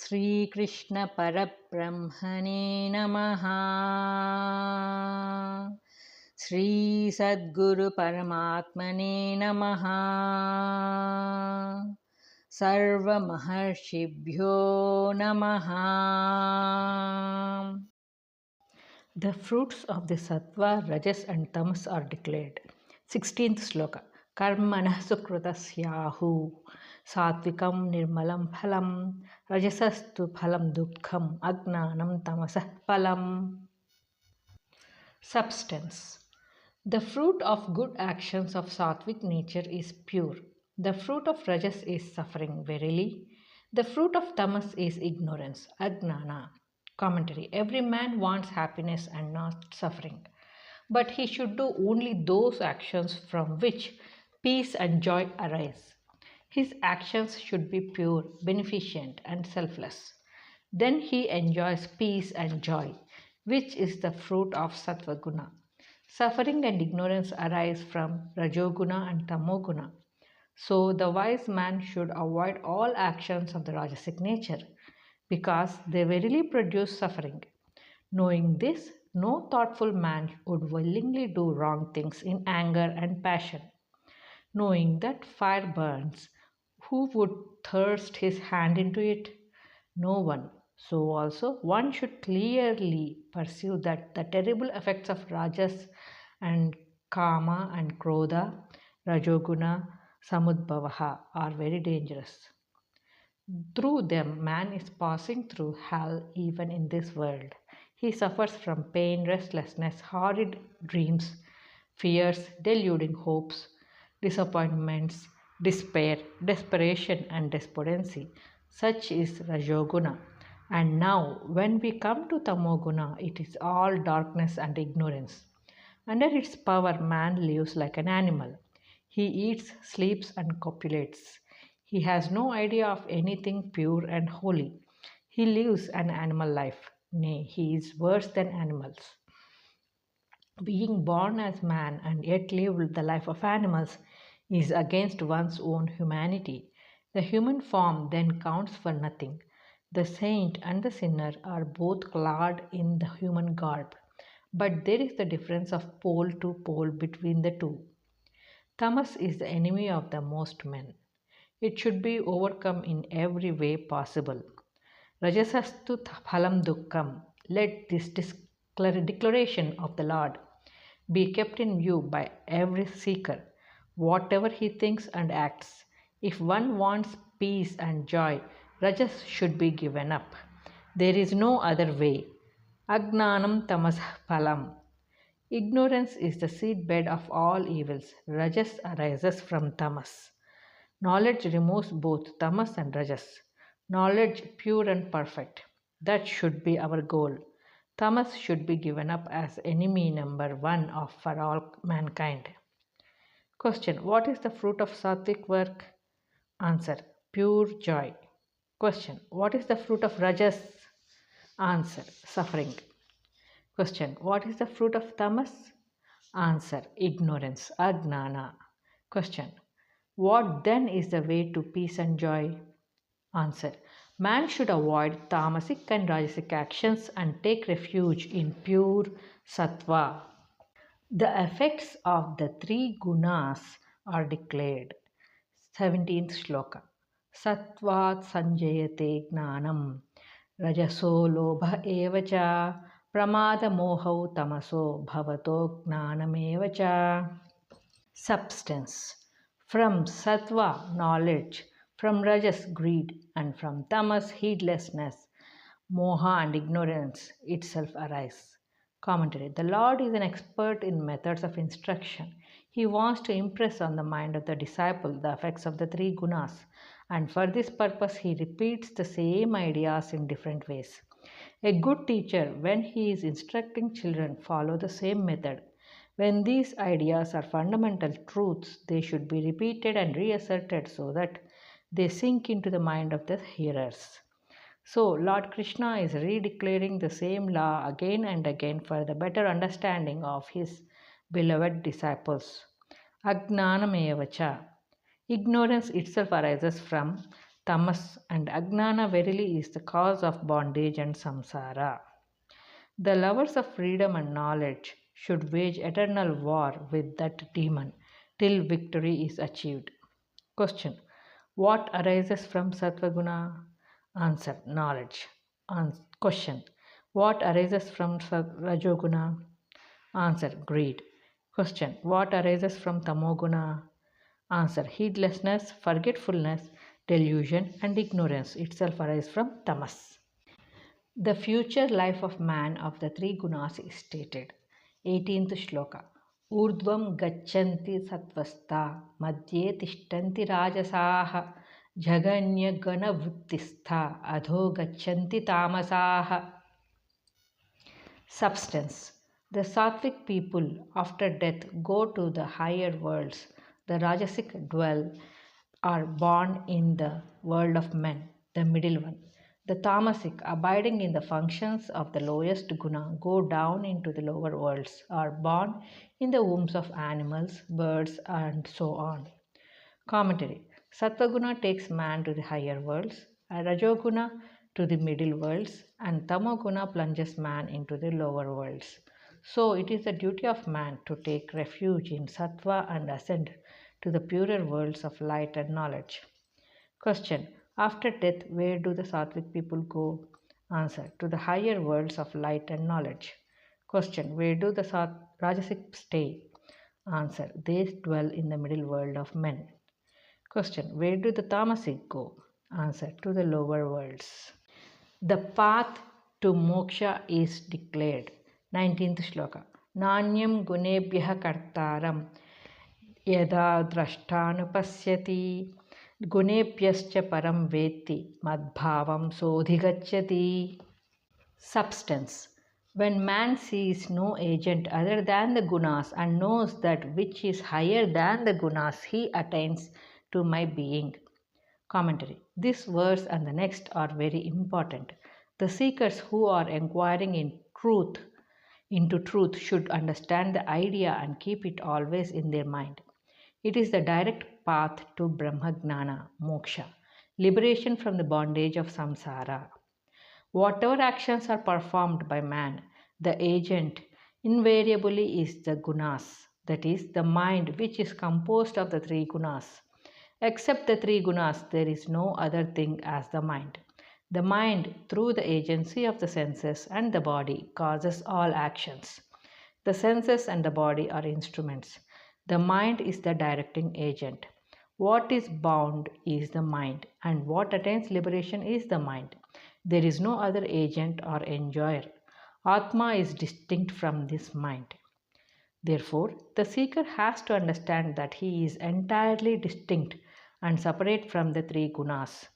Sri Krishna Parabrahmane Namaha. Sri Sadguru Paramatmane Namaha. Sarva Maharshibhyo Namaha. The fruits of the sattva, rajas and tamas are declared. 16th Shloka. Karmanah sukrutasyahu satvikam nirmalam phalam rajasastu phalam dukkham agnanam tamasah phalam. Substance. The fruit of good actions of sattvic nature is pure. The fruit of rajas is suffering, verily. The fruit of tamas is ignorance, agnana. Commentary. Every man wants happiness and not suffering. But he should do only those actions from which peace and joy arise. His actions should be pure, beneficent, and selfless. Then he enjoys peace and joy, which is the fruit of sattva guna. Suffering and ignorance arise from rajoguna and tamoguna. So the wise man should avoid all actions of the rajasic nature, because they verily produce suffering. Knowing this, no thoughtful man would willingly do wrong things in anger and passion. Knowing that fire burns, who would thrust his hand into it? No one. So also one should clearly perceive that the terrible effects of rajas and kama and krodha, rajoguna, samudbhavaha are very dangerous. Through them, man is passing through hell even in this world. He suffers from pain, restlessness, horrid dreams, fears, deluding hopes, disappointments, despair, desperation, and despondency. Such is Rajoguna. And now, when we come to Tamoguna, it is all darkness and ignorance. Under its power, man lives like an animal. He eats, sleeps, and copulates. He has no idea of anything pure and holy. He lives an animal life. Nay, he is worse than animals. Being born as man and yet live the life of animals is against one's own humanity. The human form then counts for nothing. The saint and the sinner are both clad in the human garb, but there is the difference of pole to pole between the two. Tamas is the enemy of the most men. It should be overcome in every way possible. Rajasastu phalam dukkham. Let this declaration of the Lord be kept in view by every seeker, whatever he thinks and acts. If one wants peace and joy, rajas should be given up. There is no other way. Agnanam tamas phalam. Ignorance is the seedbed of all evils. Rajas arises from tamas. Knowledge removes both tamas and rajas. Knowledge pure and perfect. That should be our goal. Tamas should be given up as enemy number one for all mankind. Question. What is the fruit of sattvic work? Answer. Pure joy. Question. What is the fruit of rajas? Answer. Suffering. Question. What is the fruit of tamas? Answer. Ignorance. Agnana. Question. What then is the way to peace and joy? Answer. Man should avoid tamasic and rajasic actions and take refuge in pure sattva. The effects of the three gunas are declared. 17th Shloka. Sattvat sanjayate gnanam rajaso lobha evacha pramada mohau tamaso bhavato gnanam evacha. Substance. From sattva, knowledge, from rajas, greed, and from tamas, heedlessness, moha, and ignorance itself arise. Commentary. The Lord is an expert in methods of instruction. He wants to impress on the mind of the disciple the effects of the three gunas, and for this purpose he repeats the same ideas in different ways. A good teacher, when he is instructing children, follow the same method. When these ideas are fundamental truths, they should be repeated and reasserted so that they sink into the mind of the hearers. So, Lord Krishna is redeclaring the same law again and again for the better understanding of his beloved disciples. Agnanamevacha. Ignorance itself arises from Tamas and Agnana verily is the cause of bondage and samsara. The lovers of freedom and knowledge should wage eternal war with that demon till victory is achieved. Question. What arises from Satvaguna? Answer. Knowledge. Question. What arises from Rajoguna? Answer. Greed. Question. What arises from Tamoguna? Answer. Heedlessness, forgetfulness, delusion, and ignorance itself arise from tamas. The future life of man of the three gunas is stated. 18th Shloka. Urdhvam gachanti sattvastha madhye tishtanti rajasaha jaganya gana vrittistha adho gachanti tamasaha. Substance. The sattvic people after death go to the higher worlds. The rajasic dwell are born in the world of men, the middle one. The tamasic, abiding in the functions of the lowest guna, go down into the lower worlds, are born in the wombs of animals, birds, and so on. Commentary. Sattva takes man to the higher worlds, Rajoguna to the middle worlds, and Tamoguna plunges man into the lower worlds. So it is the duty of man to take refuge in Sattva and ascend to the purer worlds of light and knowledge. Question. After death, where do the Sattvic people go? Answer. To the higher worlds of light and knowledge. Question. Where do the Rajasic stay? Answer. They dwell in the middle world of men. Question. Where do the tamasic go? Answer. To the lower worlds. The path to moksha is declared. 19th Shloka. Nanyam gunebhyaha kartaram yada drashtanupasyati gunebhyascha param veti madbhavam sodhigachyati. Substance. When man sees no agent other than the gunas and knows that which is higher than the gunas, he attains to my being. Commentary. This verse and the next are very important. The seekers who are inquiring into truth should understand the idea and keep it always in their mind. It is the direct path to Brahmagnana, moksha, liberation from the bondage of samsara. Whatever actions are performed by man, the agent invariably is the gunas, that is, the mind which is composed of the three gunas. Except the three gunas, there is no other thing as the mind. The mind, through the agency of the senses and the body, causes all actions. The senses and the body are instruments. The mind is the directing agent. What is bound is the mind, and what attains liberation is the mind. There is no other agent or enjoyer. Atma is distinct from this mind. Therefore, the seeker has to understand that he is entirely distinct and separate from the three gunas,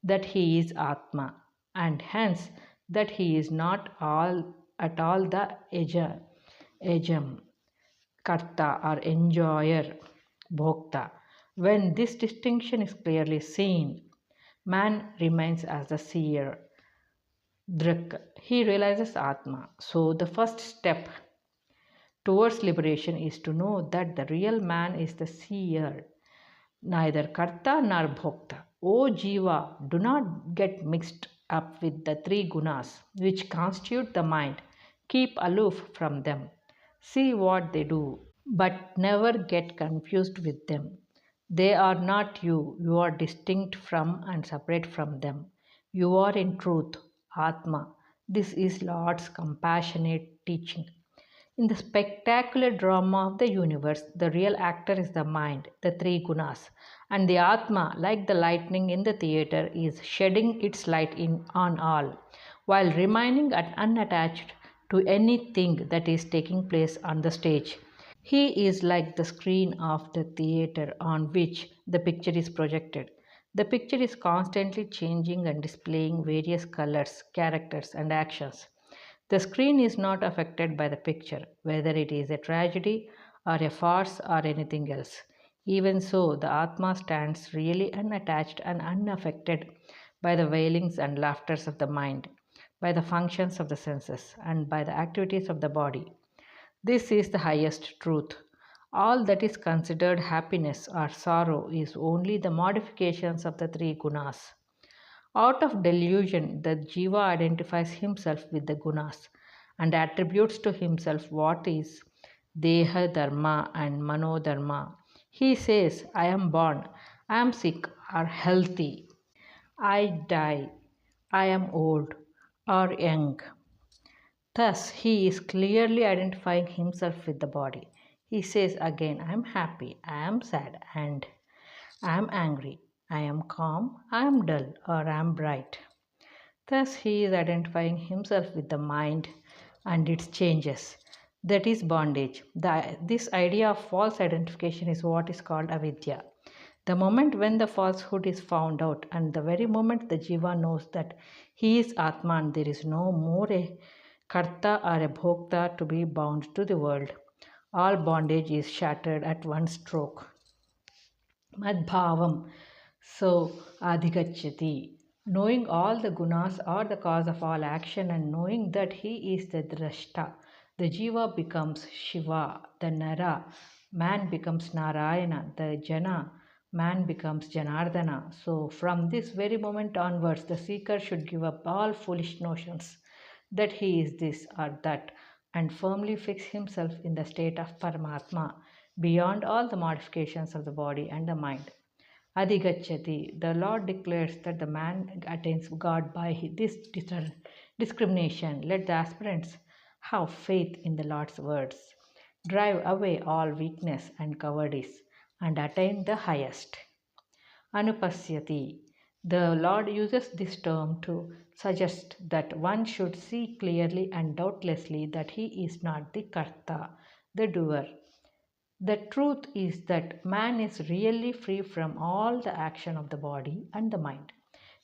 that he is Atma, and hence that he is not at all the ejam, karta or enjoyer, bhokta. When this distinction is clearly seen, man remains as the seer, drak. He realizes Atma. So the first step towards liberation is to know that the real man is the seer, neither karta nor bhokta. O jiva, do not get mixed up with the three gunas which constitute the mind. Keep aloof from them. See what they do, but never get confused with them. They are not you. You are distinct from and separate from them. You are in truth, Atma. This is Lord's compassionate teaching. In the spectacular drama of the universe, the real actor is the mind, the three gunas, and the Atma, like the lightning in the theatre, is shedding its light on all, while remaining unattached to anything that is taking place on the stage. He is like the screen of the theatre on which the picture is projected. The picture is constantly changing and displaying various colors, characters, and actions. The screen is not affected by the picture, whether it is a tragedy or a farce or anything else. Even so, the Atma stands really unattached and unaffected by the wailings and laughters of the mind, by the functions of the senses, and by the activities of the body. This is the highest truth. All that is considered happiness or sorrow is only the modifications of the three gunas. Out of delusion, the Jiva identifies himself with the gunas and attributes to himself what is Deha Dharma and Mano Dharma. He says, I am born, I am sick or healthy, I die, I am old or young. Thus, he is clearly identifying himself with the body. He says again, I am happy, I am sad, and I am angry, I am calm, I am dull, or I am bright. Thus, he is identifying himself with the mind and its changes. That is bondage. This idea of false identification is what is called avidya. The moment when the falsehood is found out, and the very moment the jiva knows that he is Atman, there is no more a karta or a bhokta to be bound to the world. All bondage is shattered at one stroke. Madbhavam, so adhigachyati. Knowing all the gunas are the cause of all action and knowing that he is the drashta, the jiva becomes Shiva, the Nara, man becomes Narayana, the Jana, man becomes Janardana. So from this very moment onwards, the seeker should give up all foolish notions that he is this or that and firmly fix himself in the state of Paramatma beyond all the modifications of the body and the mind. Adhigachyati, the Lord declares that the man attains God by this discrimination. Let the aspirants have faith in the Lord's words, drive away all weakness and cowardice, and attain the highest. Anupasyati, the Lord uses this term to suggest that one should see clearly and doubtlessly that he is not the karta, the doer. The truth is that man is really free from all the action of the body and the mind.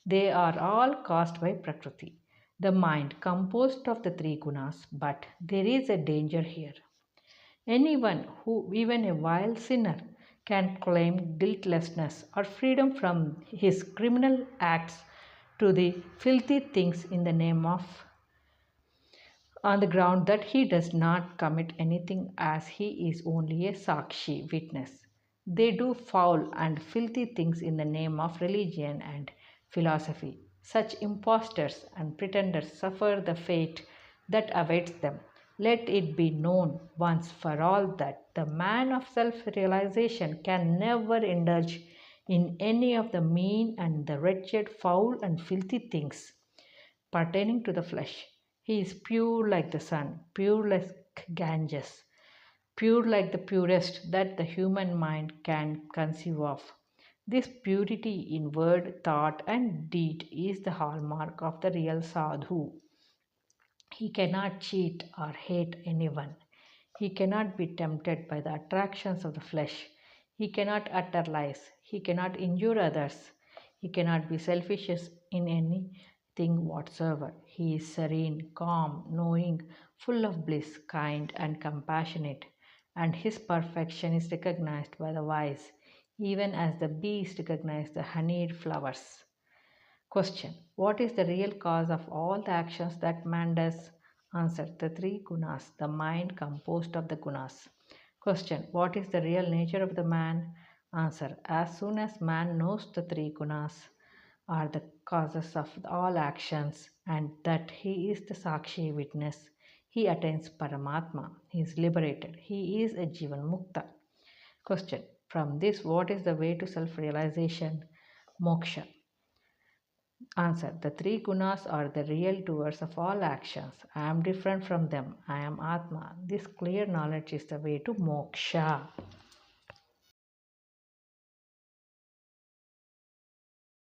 They are all caused by Prakriti, the mind composed of the three gunas, but there is a danger here. Anyone who, even a vile sinner, can claim guiltlessness or freedom from his criminal acts to the filthy things in the name of on the ground that he does not commit anything as he is only a sakshi witness. They do foul and filthy things in the name of religion and philosophy. Such impostors and pretenders suffer the fate that awaits them. Let it be known once for all that the man of self realization can never indulge in any of the mean and the wretched, foul, and filthy things pertaining to the flesh. He is pure like the sun, pure like Ganges, pure like the purest that the human mind can conceive of. This purity in word, thought, and deed is the hallmark of the real sadhu. He cannot cheat or hate anyone. He cannot be tempted by the attractions of the flesh. He cannot utter lies. He cannot injure others. He cannot be selfish in anything whatsoever. He is serene, calm, knowing, full of bliss, kind, and compassionate, and his perfection is recognized by the wise, even as the bees recognize the honeyed flowers. Question: what is the real cause of all the actions that man does? Answer: the three gunas, the mind composed of the gunas. Question: what is the real nature of the man? Answer: as soon as man knows the three gunas are the causes of all actions and that he is the Sakshi witness, he attains Paramatma. He is liberated. He is a Jivan Mukta. Question: from this, what is the way to self realization? Moksha. Answer: the three gunas are the real doers of all actions. I am different from them. I am Atma. This clear knowledge is the way to moksha.